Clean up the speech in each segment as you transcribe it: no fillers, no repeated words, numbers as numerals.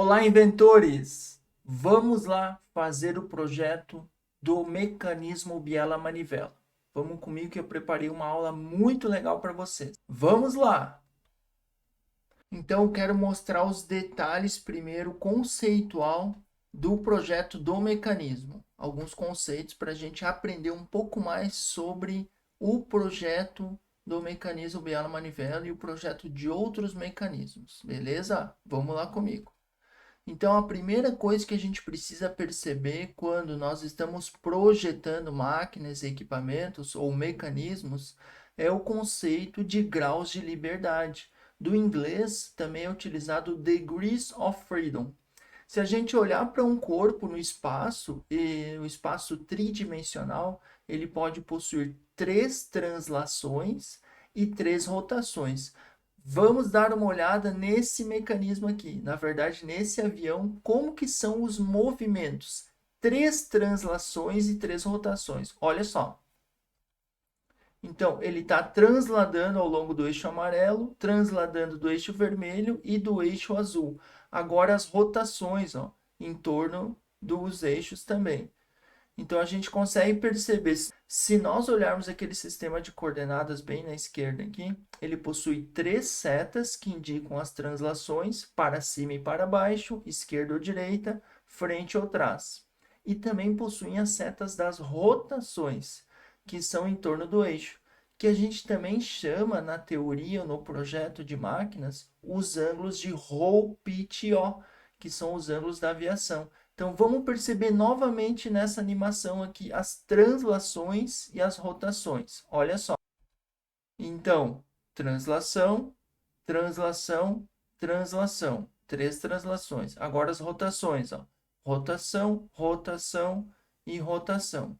Olá, inventores! Vamos lá fazer o projeto do mecanismo biela-manivela. Vamos comigo que eu preparei uma aula muito legal para vocês. Vamos lá! Então, eu quero mostrar os detalhes primeiro conceitual do projeto do mecanismo. Alguns conceitos para a gente aprender um pouco mais sobre o projeto do mecanismo biela-manivela e o projeto de outros mecanismos. Beleza? Vamos lá comigo. Então, a primeira coisa que a gente precisa perceber quando nós estamos projetando máquinas, equipamentos ou mecanismos é o conceito de graus de liberdade. Do inglês também é utilizado degrees of freedom. Se a gente olhar para um corpo no espaço, e o espaço tridimensional, ele pode possuir três translações e três rotações. Vamos dar uma olhada nesse mecanismo aqui, na verdade, nesse avião, como que são os movimentos. Três translações e três rotações. Olha só. Então, ele está transladando ao longo do eixo amarelo, transladando do eixo vermelho e do eixo azul. Agora as rotações, ó, em torno dos eixos também. Então a gente consegue perceber, se nós olharmos aquele sistema de coordenadas bem na esquerda aqui, ele possui três setas que indicam as translações para cima e para baixo, esquerda ou direita, frente ou trás. E também possuem as setas das rotações, que são em torno do eixo, que a gente também chama na teoria ou no projeto de máquinas os ângulos de Rho, Pitch e O, que são os ângulos da aviação. Então, vamos perceber novamente nessa animação aqui as translações e as rotações. Olha só. Então, translação, translação, translação. Três translações. Agora as rotações, ó. Rotação, rotação e rotação.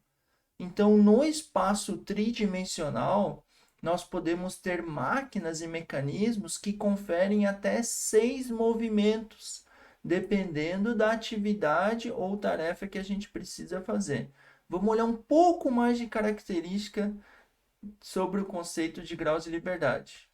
Então, no espaço tridimensional, nós podemos ter máquinas e mecanismos que conferem até 6 movimentos, dependendo da atividade ou tarefa que a gente precisa fazer. Vamos olhar um pouco mais de característica sobre o conceito de graus de liberdade.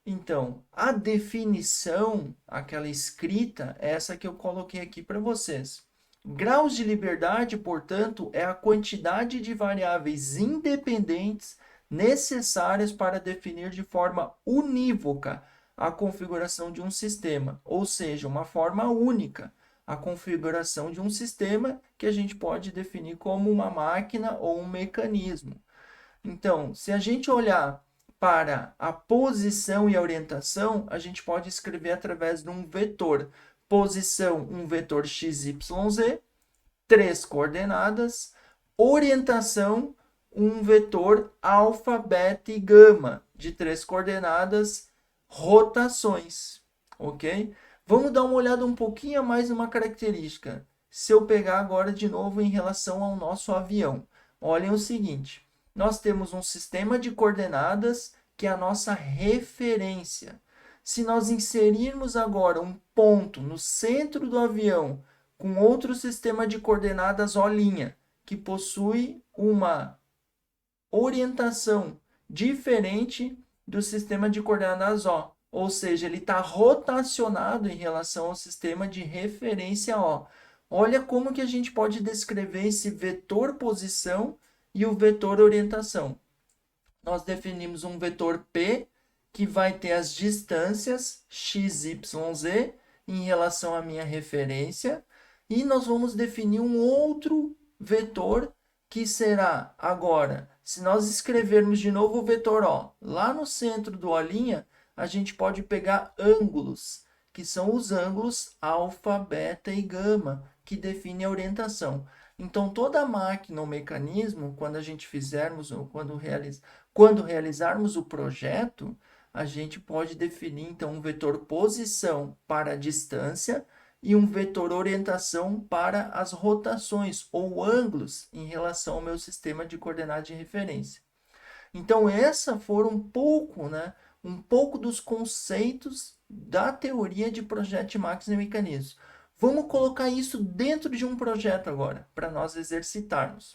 Então, a definição, aquela escrita, é essa que eu coloquei aqui para vocês. Graus de liberdade, portanto, é a quantidade de variáveis independentes necessárias para definir de forma unívoca a configuração de um sistema, ou seja, uma forma única, a configuração de um sistema que a gente pode definir como uma máquina ou um mecanismo. Então, se a gente olhar para a posição e a orientação, a gente pode escrever através de um vetor. Posição, um vetor x, y, z, três coordenadas. Orientação, um vetor alfa, beta e gama, de três coordenadas, rotações, ok? Vamos dar uma olhada um pouquinho a mais numa característica. Se eu pegar agora de novo em relação ao nosso avião, olhem o seguinte, nós temos um sistema de coordenadas que é a nossa referência. Se nós inserirmos agora um ponto no centro do avião com outro sistema de coordenadas O', que possui uma orientação diferente do sistema de coordenadas O, ou seja, ele está rotacionado em relação ao sistema de referência O. Olha como que a gente pode descrever esse vetor posição e o vetor orientação. Nós definimos um vetor P que vai ter as distâncias x, y, z em relação à minha referência e nós vamos definir um outro vetor que será agora, se nós escrevermos de novo o vetor O, lá no centro do O', a gente pode pegar ângulos, que são os ângulos alfa, beta e gama, que definem a orientação. Então, toda máquina ou mecanismo, quando a gente fizermos, ou quando realizarmos o projeto, a gente pode definir, então, um vetor posição para a distância e um vetor orientação para as rotações ou ângulos em relação ao meu sistema de coordenadas de referência. Então, essa foram um pouco dos conceitos da teoria de projeto de máquinas e mecanismos. Vamos colocar isso dentro de um projeto agora, para nós exercitarmos.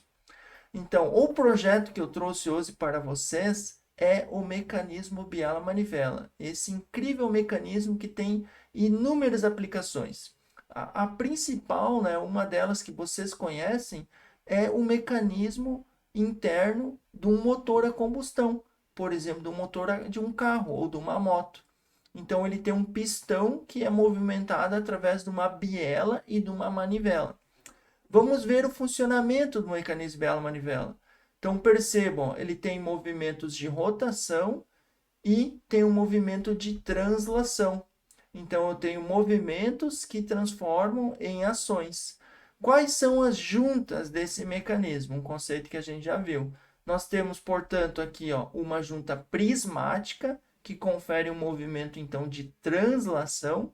Então, o projeto que eu trouxe hoje para vocês é o mecanismo biela-manivela. Esse incrível mecanismo que tem inúmeras aplicações. a principal, né, uma delas que vocês conhecem, é o mecanismo interno de um motor a combustão, por exemplo, do motor de um carro ou de uma moto. Então ele tem um pistão que é movimentado através de uma biela e de uma manivela. Vamos ver o funcionamento do mecanismo biela-manivela. Então percebam, ele tem movimentos de rotação e tem um movimento de translação. Então eu tenho movimentos que transformam em ações. Quais são as juntas desse mecanismo? Um conceito que a gente já viu. Nós temos, portanto, aqui ó, uma junta prismática, que confere um movimento então de translação,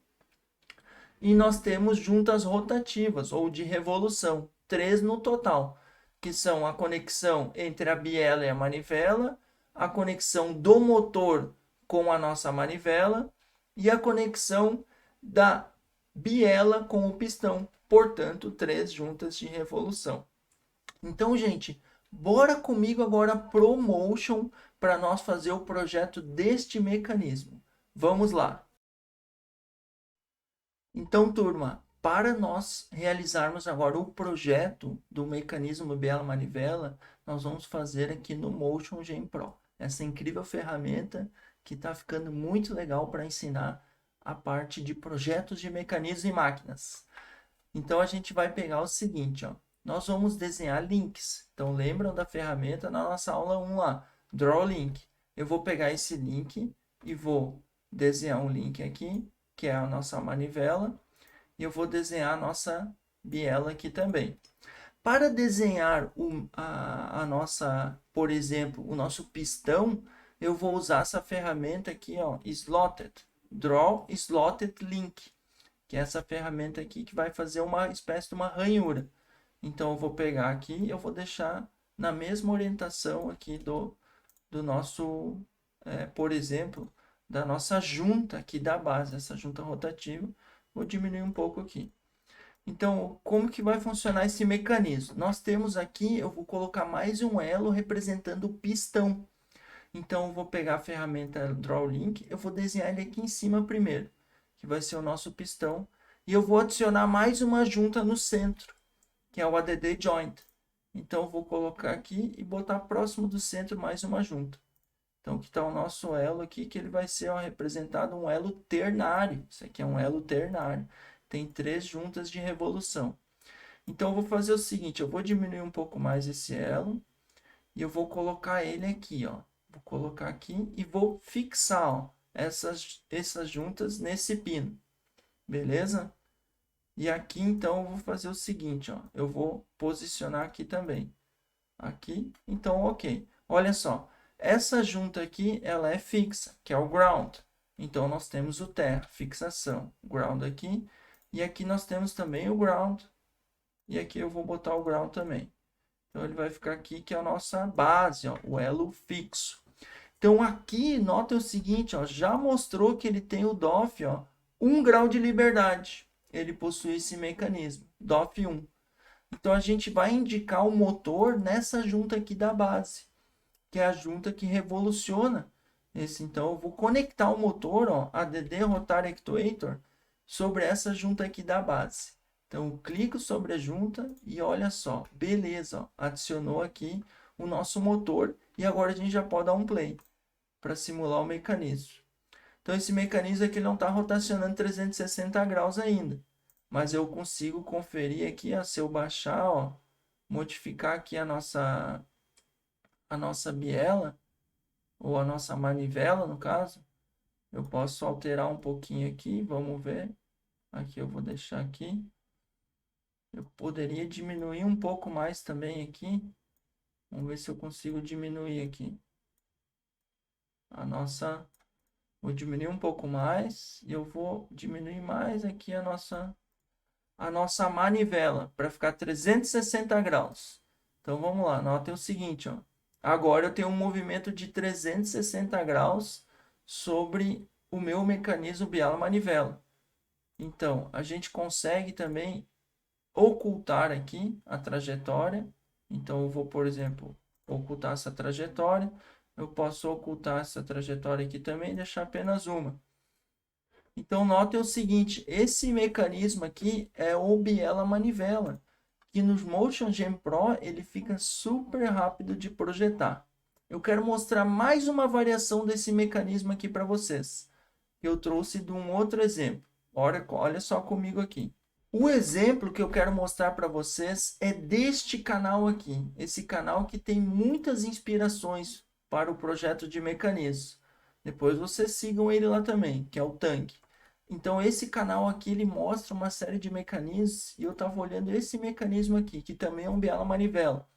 e nós temos juntas rotativas ou de revolução, 3 no total, que são a conexão entre a biela e a manivela, a conexão do motor com a nossa manivela e a conexão da biela com o pistão, portanto, 3 juntas de revolução. Então, gente, bora comigo agora pro Motion para nós fazer o projeto deste mecanismo. Vamos lá. Então, turma, para nós realizarmos agora o projeto do mecanismo biela-manivela, nós vamos fazer aqui no Motion Gen Pro, essa incrível ferramenta que está ficando muito legal para ensinar a parte de projetos de mecanismos e máquinas. Então, a gente vai pegar o seguinte, ó, nós vamos desenhar links. Então, lembram da ferramenta na nossa aula 1 lá, Draw Link. Eu vou pegar esse link e vou desenhar um link aqui, que é a nossa manivela, e eu vou desenhar a nossa biela aqui também. Para desenhar a nossa, por exemplo, o nosso pistão, eu vou usar essa ferramenta aqui, ó, Slotted, Draw Slotted Link, que é essa ferramenta aqui que vai fazer uma espécie de uma ranhura. Então, eu vou pegar aqui e eu vou deixar na mesma orientação aqui do nosso, por exemplo, da nossa junta aqui da base, essa junta rotativa. Vou diminuir um pouco aqui. Então, como que vai funcionar esse mecanismo? Nós temos aqui, eu vou colocar mais um elo representando o pistão. Então, eu vou pegar a ferramenta Draw Link, eu vou desenhar ele aqui em cima primeiro, que vai ser o nosso pistão. E eu vou adicionar mais uma junta no centro, que é o ADD Joint. Então, eu vou colocar aqui e botar próximo do centro mais uma junta. Então, aqui está o nosso elo aqui, que ele vai ser ó, representado um elo ternário. Isso aqui é um elo ternário. Tem 3 juntas de revolução. Então, eu vou fazer o seguinte, eu vou diminuir um pouco mais esse elo e eu vou colocar ele aqui, ó. Vou colocar aqui e vou fixar ó, essas juntas nesse pino. Beleza? E aqui, então, eu vou fazer o seguinte, ó. Eu vou posicionar aqui também. Aqui, então, ok. Olha só. Essa junta aqui, ela é fixa, que é o ground. Então, nós temos o terra, fixação, ground aqui. E aqui nós temos também o ground. E aqui eu vou botar o ground também. Então, ele vai ficar aqui, que é a nossa base, ó, o elo fixo. Então, aqui, nota o seguinte, ó, já mostrou que ele tem o DOF, ó, 1 grau de liberdade. Ele possui esse mecanismo, DOF 1. Então, a gente vai indicar o motor nessa junta aqui da base, que é a junta que revoluciona esse. Então, eu vou conectar o motor, ó, ADD Rotar Actuator, sobre essa junta aqui da base. Então, eu clico sobre a junta e olha só, beleza, ó, adicionou aqui o nosso motor e agora a gente já pode dar um play para simular o mecanismo. Então, esse mecanismo aqui não está rotacionando 360 graus ainda, mas eu consigo conferir aqui, ó, se eu baixar, ó, modificar aqui a nossa biela, ou a nossa manivela, no caso, eu posso alterar um pouquinho aqui, vamos ver. Aqui eu vou deixar aqui. Eu poderia diminuir um pouco mais também aqui. Vamos ver se eu consigo diminuir aqui. Vou diminuir um pouco mais e eu vou diminuir mais aqui a nossa manivela para ficar 360 graus. Então vamos lá, notem o seguinte, ó. Agora eu tenho um movimento de 360 graus sobre o meu mecanismo biela-manivela. Então, a gente consegue também ocultar aqui a trajetória. Então, eu vou, por exemplo, ocultar essa trajetória. Eu posso ocultar essa trajetória aqui também e deixar apenas uma. Então, notem o seguinte, esse mecanismo aqui é o biela manivela, que no Motion Gem Pro ele fica super rápido de projetar. Eu quero mostrar mais uma variação desse mecanismo aqui para vocês. Eu trouxe de um outro exemplo. Olha só comigo aqui. O exemplo que eu quero mostrar para vocês é deste canal aqui. Esse canal que tem muitas inspirações para o projeto de mecanismos. Depois vocês sigam ele lá também, que é o Tanque. Então esse canal aqui ele mostra uma série de mecanismos e eu estava olhando esse mecanismo aqui, que também é um biela manivela,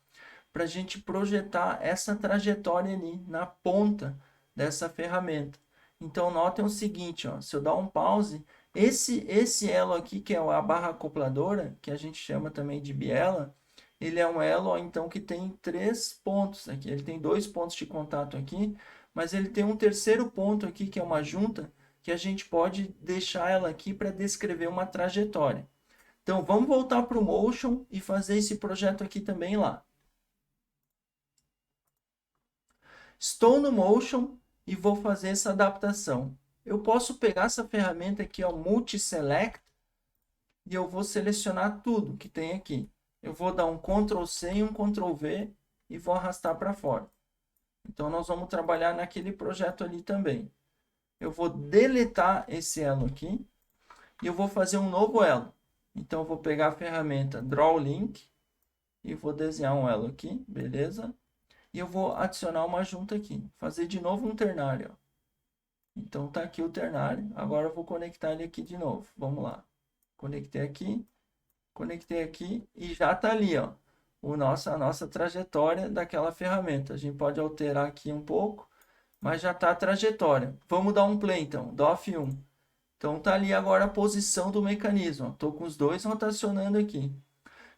para a gente projetar essa trajetória ali na ponta dessa ferramenta. Então notem o seguinte, ó, se eu dar um pause, esse elo aqui, que é a barra acopladora, que a gente chama também de biela, ele é um elo, ó, então, que tem 3 pontos aqui. Ele tem 2 pontos de contato aqui, mas ele tem um terceiro ponto aqui, que é uma junta, que a gente pode deixar ela aqui para descrever uma trajetória. Então, vamos voltar para o Motion e fazer esse projeto aqui também lá. Estou no Motion e vou fazer essa adaptação. Eu posso pegar essa ferramenta aqui, ó, Multi-Select, e eu vou selecionar tudo que tem aqui. Eu vou dar um Ctrl+C e um Ctrl+V e vou arrastar para fora. Então, nós vamos trabalhar naquele projeto ali também. Eu vou deletar esse elo aqui e eu vou fazer um novo elo. Então, eu vou pegar a ferramenta Draw Link e vou desenhar um elo aqui, beleza? E eu vou adicionar uma junta aqui, fazer de novo um ternário. Ó. Então, tá aqui o ternário. Agora eu vou conectar ele aqui de novo. Vamos lá. Conectei aqui e já tá ali, ó, a nossa trajetória daquela ferramenta. A gente pode alterar aqui um pouco, mas já tá a trajetória. Vamos dar um play, então, DOF1. Então, tá ali agora a posição do mecanismo. Estou com os dois rotacionando aqui.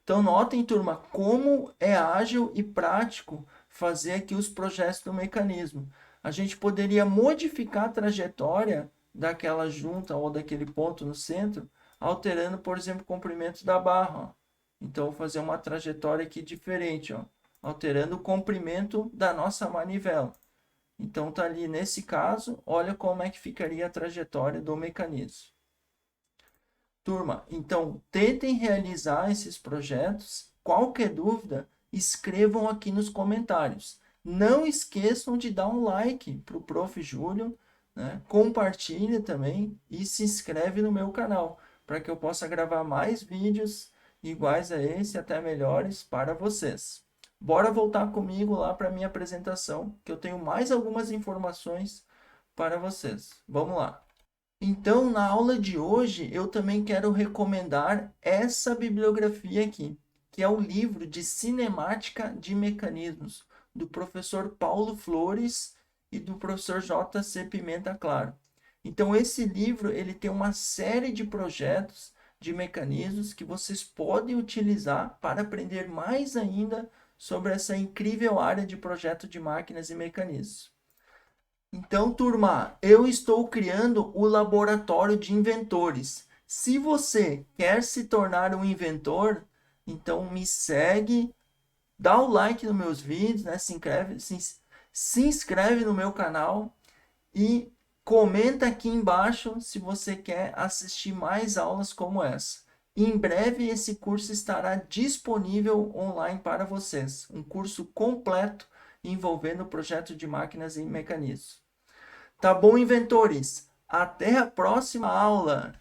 Então, notem, turma, como é ágil e prático fazer aqui os projetos do mecanismo. A gente poderia modificar a trajetória daquela junta ou daquele ponto no centro, alterando, por exemplo, o comprimento da barra. Ó. Então, vou fazer uma trajetória aqui diferente, ó, alterando o comprimento da nossa manivela. Então, tá ali nesse caso, olha como é que ficaria a trajetória do mecanismo. Turma, então tentem realizar esses projetos. Qualquer dúvida, escrevam aqui nos comentários. Não esqueçam de dar um like para o Prof. Júlio, né? Compartilhe também e se inscreve no meu canal, para que eu possa gravar mais vídeos iguais a esse, até melhores, para vocês. Bora voltar comigo lá para a minha apresentação, que eu tenho mais algumas informações para vocês. Vamos lá. Então, na aula de hoje, eu também quero recomendar essa bibliografia aqui, que é o livro de Cinemática de Mecanismos, do professor Paulo Flores e do professor J.C. Pimenta Claro. Então, esse livro ele tem uma série de projetos de mecanismos que vocês podem utilizar para aprender mais ainda sobre essa incrível área de projeto de máquinas e mecanismos. Então, turma, eu estou criando o laboratório de inventores. Se você quer se tornar um inventor, então me segue, dá o like nos meus vídeos, né? Se inscreve no meu canal e comenta aqui embaixo se você quer assistir mais aulas como essa. Em breve esse curso estará disponível online para vocês. Um curso completo envolvendo o projeto de máquinas e mecanismos. Tá bom, inventores? Até a próxima aula!